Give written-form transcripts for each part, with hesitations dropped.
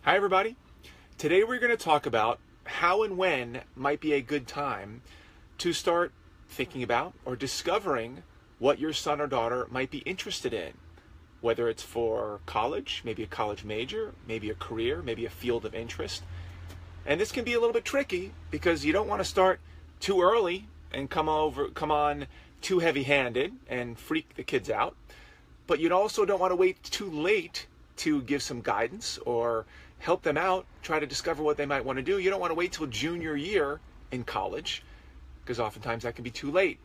Hi everybody. Today we're going to talk about how and when might be a good time to start thinking about or discovering what your son or daughter might be interested in. Whether it's for college, maybe a college major, maybe a career, maybe a field of interest. And this can be a little bit tricky because you don't want to start too early and come on too heavy-handed and freak the kids out. But you also don't want to wait too late to give some guidance or help them out, try to discover what they might want to do. You don't want to wait till junior year in college because oftentimes that can be too late.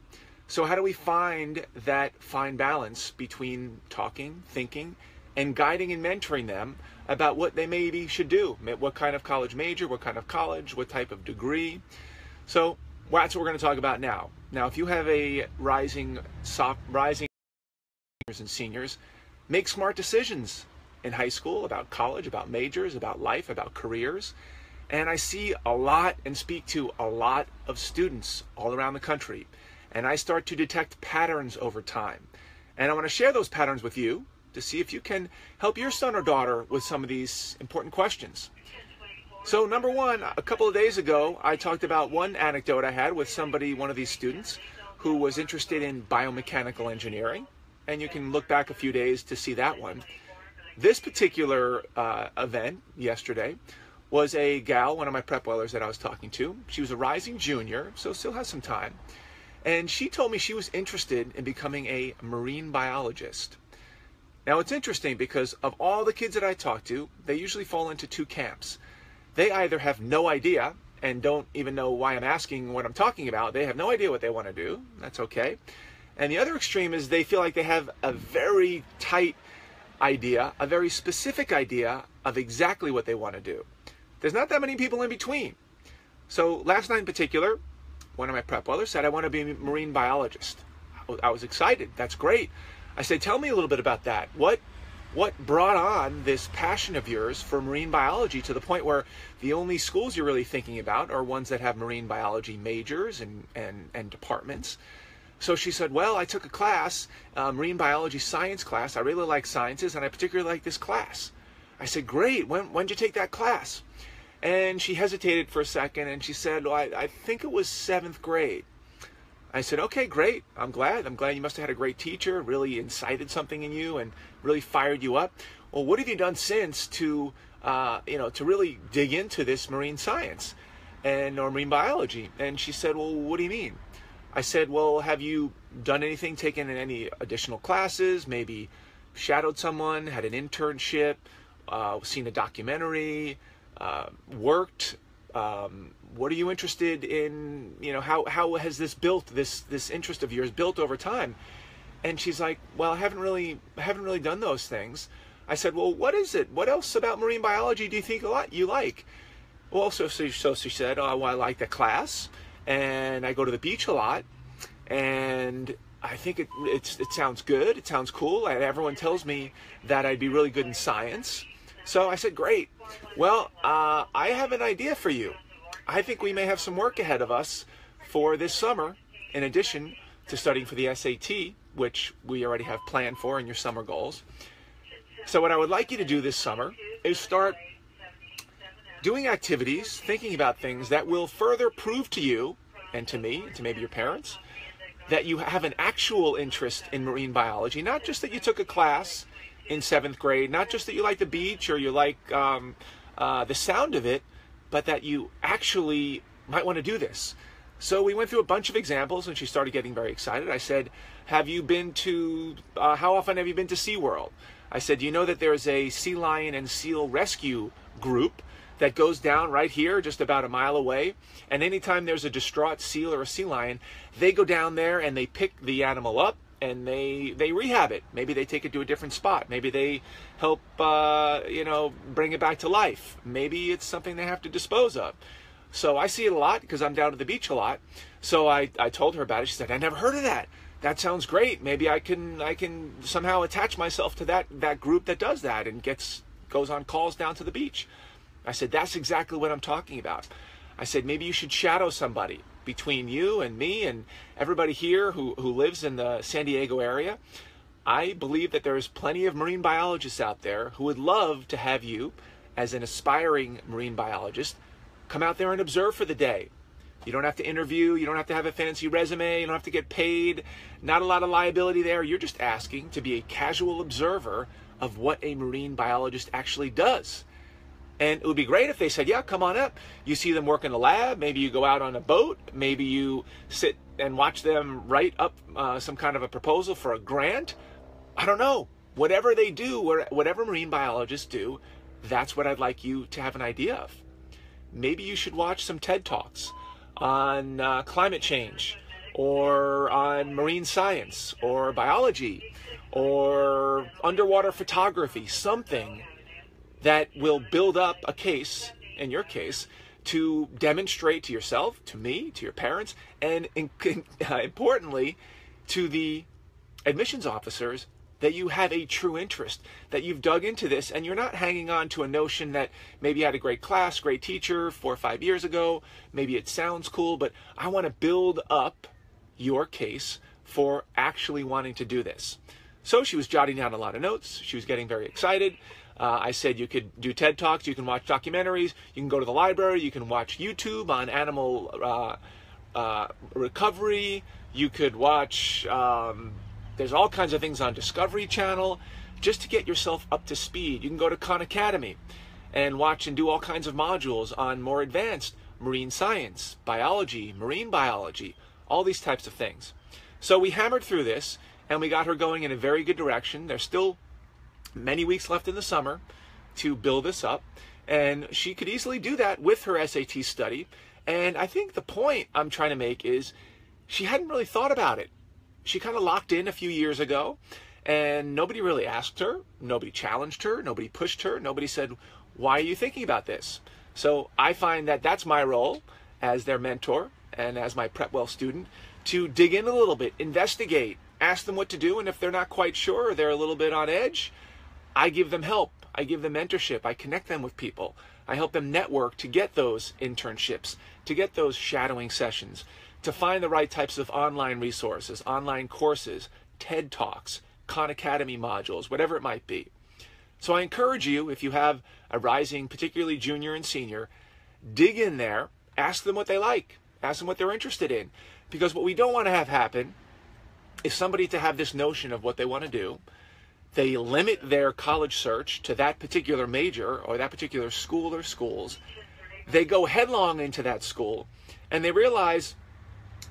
So how do we find that fine balance between talking, thinking, and guiding and mentoring them about what they maybe should do? What kind of college major, what kind of college, what type of degree? So that's what we're going to talk about now. Now, if you have a rising seniors and seniors, make smart decisions in high school about college, about majors, about life, about careers. And I see a lot and speak to a lot of students all around the country. And I start to detect patterns over time. And I want to share those patterns with you to see if you can help your son or daughter with some of these important questions. So number one, a couple of days ago, I talked about one anecdote I had with one of these students who was interested in biomechanical engineering. And you can look back a few days to see that one. This particular event yesterday was a gal, one of my PrepWellers that I was talking to. She was a rising junior, so still has some time. And she told me she was interested in becoming a marine biologist. Now it's interesting because of all the kids that I talk to, they usually fall into two camps. They either have no idea and don't even know why I'm asking what I'm talking about. They have no idea what they want to do. That's okay. And the other extreme is they feel like they have a very tight idea, a very specific idea of exactly what they want to do. There's not that many people in between. So last night in particular, one of my PrepWellers said, I want to be a marine biologist. I was excited. That's great. I said, tell me a little bit about that. What brought on this passion of yours for marine biology to the point where the only schools you're really thinking about are ones that have marine biology majors and departments? So she said, well, I took a class, marine biology science class. I really like sciences, and I particularly like this class. I said, great. When did you take that class? And she hesitated for a second, and she said, well, I think it was 7th grade. I said, okay, great. I'm glad you must have had a great teacher, really incited something in you and really fired you up. Well, what have you done since to really dig into this marine science or marine biology? And she said, well, what do you mean? I said, well, have you done anything, taken any additional classes, maybe shadowed someone, had an internship, seen a documentary, worked? What are you interested in? How has this interest of yours built over time? And she's like, well, I haven't really done those things. I said, well, what is it? What else about marine biology do you think you like? Well, so she said, oh, well, I like the class. And I go to the beach a lot, and I think it sounds good. It sounds cool. And everyone tells me that I'd be really good in science. So I said, great. Well, I have an idea for you. I think we may have some work ahead of us for this summer, in addition to studying for the SAT, which we already have planned for in your summer goals. So what I would like you to do this summer is start doing activities, thinking about things that will further prove to you and to me, and to maybe your parents, that you have an actual interest in marine biology, not just that you took a class in 7th grade, not just that you like the beach or you like the sound of it, but that you actually might want to do this. So we went through a bunch of examples, and she started getting very excited. I said, how often have you been to SeaWorld? I said, do you know that there's a sea lion and seal rescue group that goes down right here, just about a mile away? And anytime there's a distraught seal or a sea lion, they go down there and they pick the animal up and they rehab it. Maybe they take it to a different spot. Maybe they help, bring it back to life. Maybe it's something they have to dispose of. So I see it a lot because I'm down to the beach a lot. So I told her about it. She said, I never heard of that. That sounds great. Maybe I can somehow attach myself to that group that does that and goes on calls down to the beach. I said, that's exactly what I'm talking about. I said, maybe you should shadow somebody between you and me and everybody here who lives in the San Diego area. I believe that there's plenty of marine biologists out there who would love to have you as an aspiring marine biologist, come out there and observe for the day. You don't have to interview, you don't have to have a fancy resume, you don't have to get paid, not a lot of liability there. You're just asking to be a casual observer of what a marine biologist actually does. And it would be great if they said, yeah, come on up. You see them work in the lab, maybe you go out on a boat, maybe you sit and watch them write up some kind of a proposal for a grant. I don't know. Whatever they do, whatever marine biologists do, that's what I'd like you to have an idea of. Maybe you should watch some TED Talks on climate change, or on marine science, or biology, or underwater photography, something that will build up a case, in your case, to demonstrate to yourself, to me, to your parents, and importantly, to the admissions officers, that you have a true interest, that you've dug into this, and you're not hanging on to a notion that maybe you had a great class, great teacher 4 or 5 years ago, maybe it sounds cool, but I want to build up your case for actually wanting to do this. So she was jotting down a lot of notes. She was getting very excited. I said you could do TED Talks, you can watch documentaries, you can go to the library, you can watch YouTube on animal recovery, you could watch... there's all kinds of things on Discovery Channel just to get yourself up to speed. You can go to Khan Academy and watch and do all kinds of modules on more advanced marine science, biology, marine biology, all these types of things. So we hammered through this and we got her going in a very good direction. There's still many weeks left in the summer to build this up, and she could easily do that with her SAT study. And I think the point I'm trying to make is she hadn't really thought about it. She kind of locked in a few years ago, and nobody really asked her, nobody challenged her, nobody pushed her, nobody said, why are you thinking about this? So I find that that's my role as their mentor and as my PrepWell student, to dig in a little bit, investigate, ask them what to do, and if they're not quite sure or they're a little bit on edge, I give them help, I give them mentorship, I connect them with people, I help them network to get those internships, to get those shadowing sessions, to find the right types of online resources, online courses, TED Talks, Khan Academy modules, whatever it might be. So I encourage you, if you have a rising, particularly junior and senior, dig in there, ask them what they like, ask them what they're interested in. Because what we don't want to have happen is somebody to have this notion of what they want to do. They limit their college search to that particular major or that particular school or schools. They go headlong into that school and they realize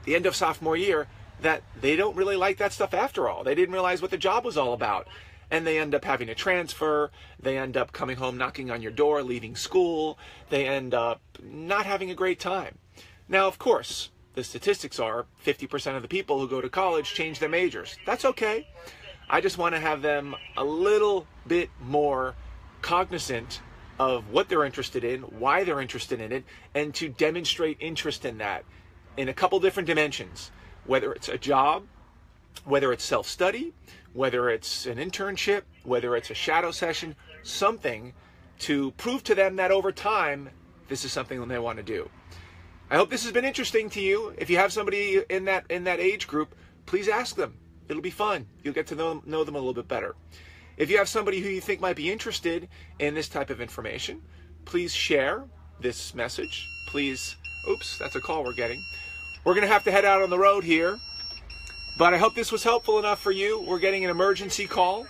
the end of sophomore year that they don't really like that stuff after all. They didn't realize what the job was all about. And they end up having to transfer. They end up coming home, knocking on your door, leaving school. They end up not having a great time. Now, of course, the statistics are 50% of the people who go to college change their majors. That's okay. I just want to have them a little bit more cognizant of what they're interested in, why they're interested in it, and to demonstrate interest in that in a couple different dimensions, whether it's a job, whether it's self-study, whether it's an internship, whether it's a shadow session, something to prove to them that over time, this is something that they want to do. I hope this has been interesting to you. If you have somebody in that age group, please ask them. It'll be fun. You'll get to know them a little bit better. If you have somebody who you think might be interested in this type of information, please share this message. Please, oops, that's a call we're getting. We're going to have to head out on the road here, but I hope this was helpful enough for you. We're getting an emergency call,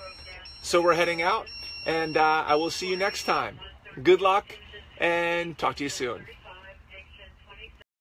so we're heading out, and I will see you next time. Good luck, and talk to you soon.